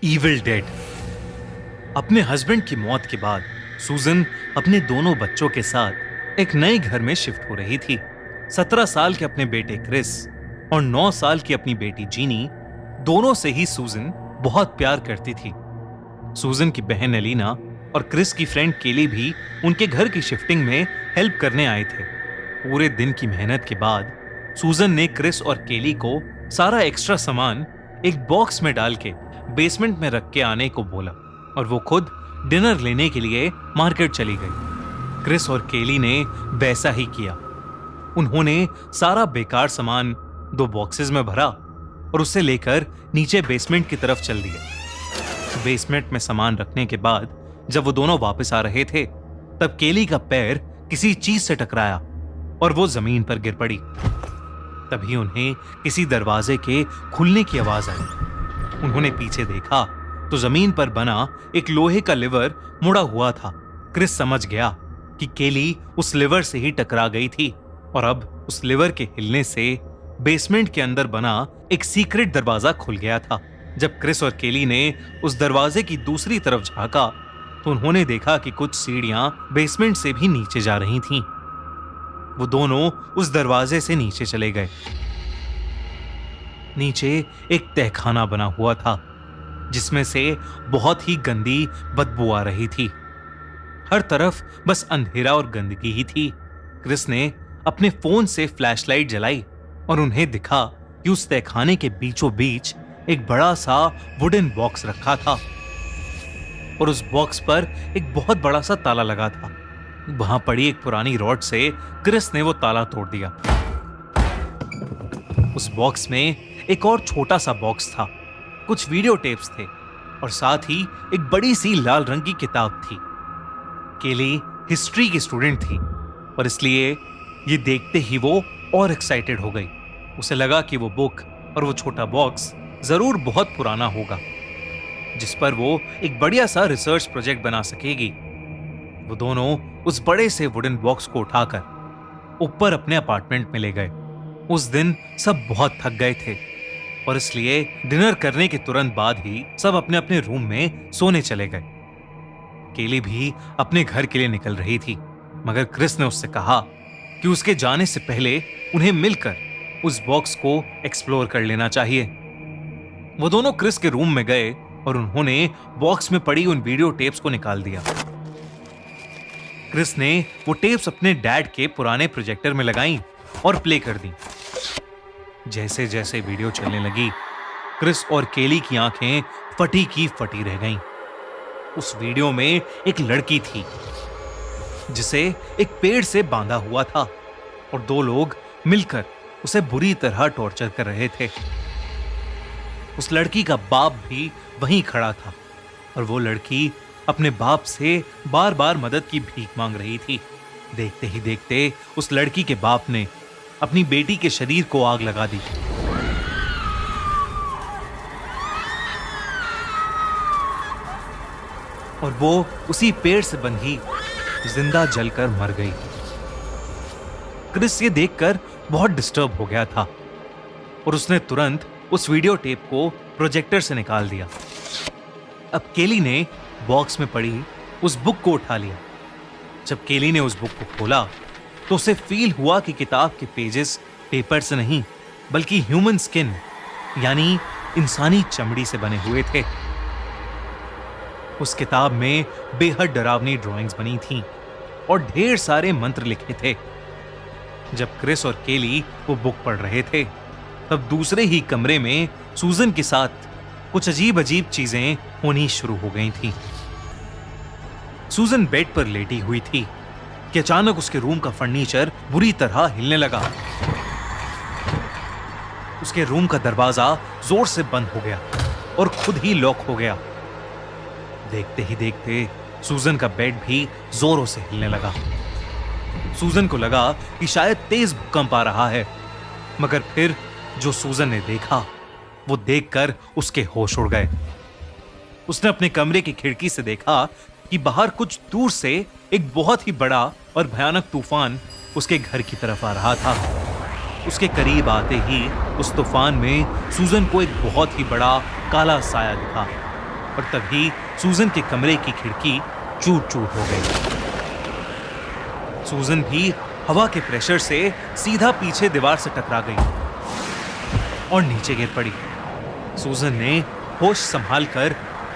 Evil dead. अपने husband की मौत के बाद सूजन अपने दोनों बच्चों के साथ एक नए घर में शिफ्ट हो रही थी। 17 साल के अपने बेटे क्रिस और 9 साल की अपनी बेटी जीनी, दोनों से ही सूजन बहुत प्यार करती थी। सूजन की बहन एलिना और क्रिस की फ्रेंड केली भी उनके घर की शिफ्टिंग में हेल्प करने आए थे। पूरे दिन की मेहनत के बाद सूजन ने क्रिस और केली को सारा एक्स्ट्रा सामान एक बॉक्स में डाल के बेसमेंट में रख के आने को बोला और वो खुद डिनर लेने के लिए मार्केट चली गई। क्रिस और केली ने वैसा ही किया। उन्होंने सारा बेकार सामान 2 बॉक्सेस में भरा और उसे लेकर नीचे बेसमेंट की तरफ चल दिए। बेसमेंट में सामान रखने के बाद जब वो दोनों वापस आ रहे थे तब केली का पैर किसी चीज से टकराया और वो जमीन पर गिर पड़ी। तभी उन्हें किसी दरवाजे के खुलने की आवाज आई। उन्होंने पीछे देखा तो जमीन पर बना एक लोहे का लिवर मुड़ा हुआ था। क्रिस समझ गया कि केली उस लिवर से ही टकरा गई थी और अब उस लिवर के हिलने से बेसमेंट के अंदर बना एक सीक्रेट दरवाजा खुल गया था। जब क्रिस और केली ने उस दरवाजे की दूसरी तरफ झांका तो उन्होंने देखा कि कुछ सीढ़ियां बेसमेंट से भी नीचे जा रही थीं। वो दोनों उस दरवाजे से नीचे चले गए। नीचे एक तहखाना बना हुआ था जिसमें से बहुत ही गंदी बदबू आ रही थी। हर तरफ बस अंधेरा और गंदगी ही थी। क्रिस ने अपने फोन से फ्लैशलाइट जलाई और उन्हें दिखा कि उस तहखाने के बीचों बीच एक बड़ा सा वुडन बॉक्स रखा था और उस बॉक्स पर एक बहुत बड़ा सा ताला लगा था। वहां पड़ी एक पुरानी रॉड से क्रिस ने वो ताला तोड़ दिया। उस बॉक्स में एक और छोटा सा बॉक्स था, कुछ वीडियो टेप्स थे और साथ ही एक बड़ी सी लाल रंग की किताब थी। केली हिस्ट्री की स्टूडेंट थी और इसलिए ये देखते ही वो और एक्साइटेड हो गई। उसे लगा कि वो बुक और वो छोटा बॉक्स जरूर बहुत पुराना होगा जिस पर वो एक बढ़िया सा रिसर्च प्रोजेक्ट बना सकेगी। वो दोनों उस बड़े से वुडन बॉक्स को उठाकर ऊपर अपने अपार्टमेंट में ले गए। उस दिन सब बहुत थक गए थे और इसलिए डिनर करने के तुरंत बाद ही सब अपने अपने रूम में सोने चले गए। केली भी अपने घर के लिए निकल रही थी मगर क्रिस ने उससे कहा कि उसके जाने से पहले उन्हें मिलकर उस बॉक्स को एक्सप्लोर कर लेना चाहिए। वो दोनों क्रिस के रूम में गए और उन्होंने बॉक्स में पड़ी उन वीडियो टेप्स को निकाल दिया। क्रिस ने वो टेप्स अपने डैड के पुराने प्रोजेक्टर में लगाई और प्ले कर दी। जैसे जैसे वीडियो चलने लगी क्रिस और केली की आंखें फटी की फटी रह गईं। उस वीडियो में एक लड़की थी जिसे एक पेड़ से बांधा हुआ था और 2 लोग मिलकर उसे बुरी तरह टॉर्चर कर रहे थे। उस लड़की का बाप भी वहीं खड़ा था और वो लड़की अपने बाप से बार बार मदद की भीख मांग रही थी। देखते ही देखते उस लड़की के बाप ने अपनी बेटी के शरीर को आग लगा दी और वो उसी पेड़ से बंधी जिंदा जलकर मर गई। क्रिस ये देखकर बहुत डिस्टर्ब हो गया था और उसने तुरंत उस वीडियो टेप को प्रोजेक्टर से निकाल दिया। अब केली ने बॉक्स में पड़ी उस बुक को उठा लिया। जब केली ने उस बुक को खोला तो उसे फील हुआ कि किताब के पेजेस पेपर से नहीं बल्कि ह्यूमन स्किन यानी इंसानी चमड़ी से बने हुए थे। उस किताब में बेहद डरावनी ड्राइंग्स बनी थीं और ढेर सारे मंत्र लिखे थे। जब क्रिस और केली वो बुक पढ़ रहे थे तब दूसरे ही कमरे में सूजन के साथ कुछ अजीब अजीब चीजें होनी शुरू हो गई थीं। सूजन बेड पर लेटी हुई थी कि अचानक उसके रूम का फर्नीचर बुरी तरह हिलने लगा। उसके रूम का दरवाजा जोर से बंद हो गया और खुद ही लॉक हो गया। देखते ही देखते सूजन का बेड भी जोरों से हिलने लगा। सूजन को लगा कि शायद तेज भूकंप आ रहा है मगर फिर जो सूजन ने देखा वो देखकर उसके होश उड़ गए। उसने अपने कमरे की खिड़की से देखा कि बाहर कुछ दूर से एक बहुत ही बड़ा और भयानक तूफान उसके घर की तरफ आ रहा था। उसके करीब आते ही उस तूफान में सूजन को एक बहुत ही बड़ा काला साया दिखा और तभी सूजन के कमरे की खिड़की चूर चूर हो गई। सूजन भी हवा के प्रेशर से सीधा पीछे दीवार से टकरा गई और नीचे गिर पड़ी। सूजन ने होश संभालकर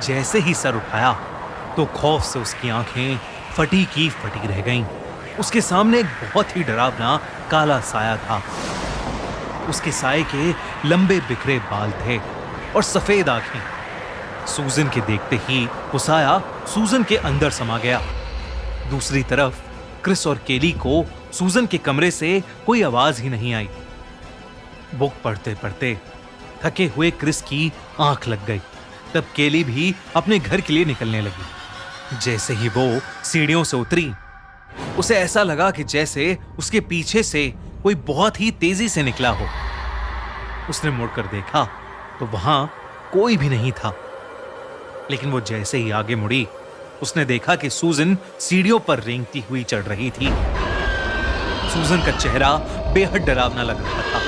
जैसे ही सर उठाया तो खौफ से उसकी आंखें फटी की फटी रह गईं। उसके सामने एक बहुत ही डरावना काला साया था। उसके साए के लंबे बिखरे बाल थे और सफेद आंखें। सूजन के देखते ही वो साया सूजन के अंदर समा गया। दूसरी तरफ क्रिस और केली को सूजन के कमरे से कोई आवाज ही नहीं आई। बुक पढ़ते पढ़ते थके हुए क्रिस की आंख लग गई। तब केली भी अपने घर के लिए निकलने लगी। जैसे ही वो सीढ़ियों से उतरी, उसे ऐसा लगा कि जैसे उसके पीछे से कोई बहुत ही तेजी से निकला हो। उसने मुड़कर देखा तो वहां कोई भी नहीं था। लेकिन वो जैसे ही आगे मुड़ी, उसने देखा कि सूजन सीढ़ियों पर रेंगती हुई चढ़ रही थी। सूजन का चेहरा बेहद डरावना लग रहा था।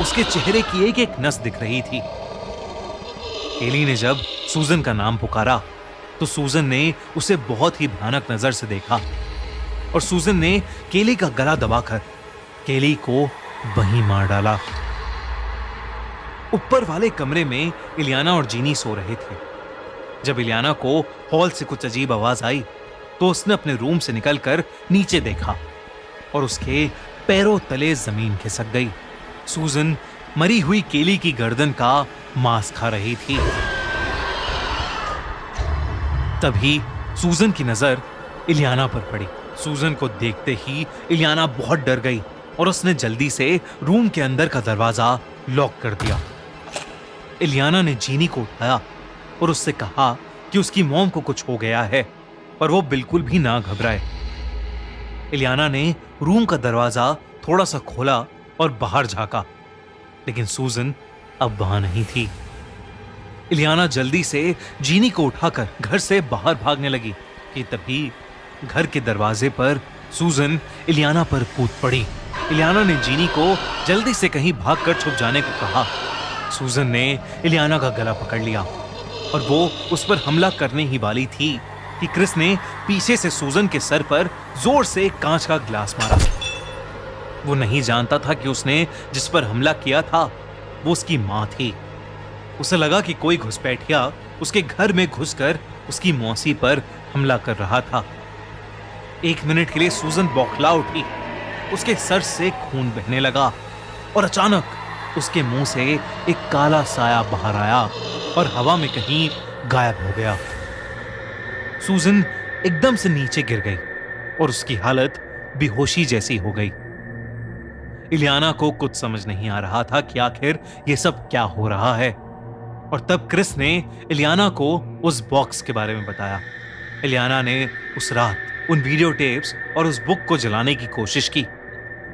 उसके चेहरे की एक एक नस दिख रही थी। केली ने जब सूजन का नाम पुकारा तो सूजन ने उसे बहुत ही भयानक नजर से देखा और सूजन ने केली का गला दबाकर केली को वहीं मार डाला। ऊपर वाले कमरे में इलियाना और जीनी सो रहे थे। जब इलियाना को हॉल से कुछ अजीब आवाज आई तो उसने अपने रूम से निकलकर नीचे देखा और उसके पैरों तले जमीन खिसक गई। सूजन मरी हुई केली की गर्दन का मांस खा रही थी। तभी सूजन की नजर इलियाना पर पड़ी। सूजन को देखते ही इलियाना बहुत डर गई और उसने जल्दी से रूम के अंदर का दरवाजा लॉक कर दिया। इलियाना ने जीनी को उठाया और उससे कहा कि उसकी मॉम को कुछ हो गया है, पर वो बिल्कुल भी ना घबराए। इलियाना ने रूम का दरवाजा थोड़ा सा खोला और बाहर झांका, लेकिन सूजन अब वहां नहीं थी। इलियाना जल्दी से जीनी को उठाकर घर से बाहर भागने लगी कि तभी घर के दरवाजे पर सूजन इलियाना पर कूद पड़ी। इलियाना ने जीनी को जल्दी से कहीं भागकर छुप जाने को कहा। सूजन ने इलियाना का गला पकड़ लिया और वो उस पर हमला करने ही वाली थी कि क्रिस ने पीछे से सूजन के सर पर जोर से एक कांच का ग्लास मारा। वो नहीं जानता था कि उसने जिस पर हमला किया था वो उसकी मां थी। उसे लगा कि कोई घुसपैठिया उसके घर में घुसकर उसकी मौसी पर हमला कर रहा था। एक मिनट के लिए सूजन बौखला उठी। उसके सर से खून बहने लगा और अचानक उसके मुंह से एक काला साया बाहर आया और हवा में कहीं गायब हो गया। सूजन एकदम से नीचे गिर गई और उसकी हालत बेहोशी जैसी हो गई। इलियाना को कुछ समझ नहीं आ रहा था कि आखिर ये सब क्या हो रहा है। और तब क्रिस ने इलियाना को उस बॉक्स के बारे में बताया। इलियाना ने उस रात उन वीडियो टेप्स और उस बुक को जलाने की कोशिश की,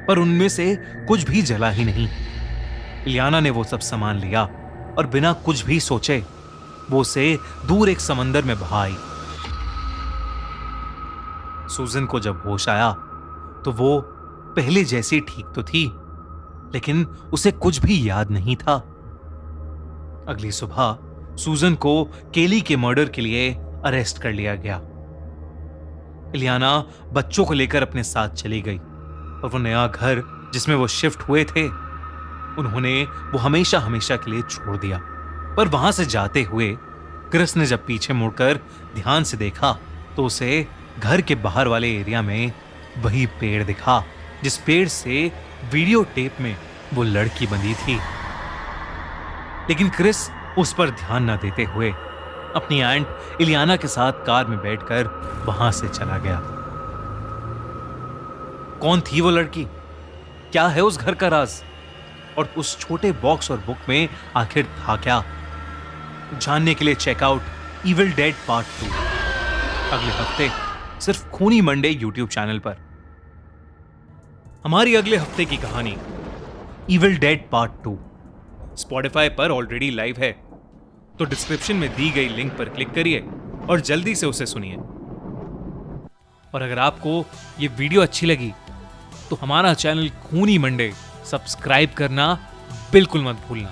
पर उनमें से कुछ भी जला ही नहीं। इलियाना ने वो सब सामान लिया और बिना कुछ भी सोचे वो उसे दूर एक समंदर में बहा आई। सूजन को जब होश आया तो वो पहले जैसी ठीक तो थी, लेकिन उसे कुछ भी याद नहीं था। अगली सुबह सूजन को केली के मर्डर के लिए अरेस्ट कर लिया गया। इलियाना बच्चों को लेकर अपने साथ चली गई और वो नया घर जिसमें वो शिफ्ट हुए थे उन्होंने वो हमेशा हमेशा के लिए छोड़ दिया। पर वहां से जाते हुए क्रिस ने जब पीछे मुड़कर ध्यान से देखा तो उसे घर के बाहर वाले एरिया में वही पेड़ दिखा जिस पेड़ से वीडियो टेप में वो लड़की बंधी थी। लेकिन क्रिस उस पर ध्यान न देते हुए अपनी आंट इलियाना के साथ कार में बैठकर वहां से चला गया। कौन थी वो लड़की? क्या है उस घर का राज? और उस छोटे बॉक्स और बुक में आखिर था क्या? जानने के लिए चेकआउट इविल डेड पार्ट 2 अगले हफ्ते सिर्फ खूनी मंडे यूट्यूब चैनल पर। हमारी अगले हफ्ते की कहानी इविल डेड पार्ट 2 स्पॉटिफाई पर ऑलरेडी लाइव है, तो डिस्क्रिप्शन में दी गई लिंक पर क्लिक करिए और जल्दी से उसे सुनिए। और अगर आपको ये वीडियो अच्छी लगी तो हमारा चैनल खूनी मंडे सब्सक्राइब करना बिल्कुल मत भूलना।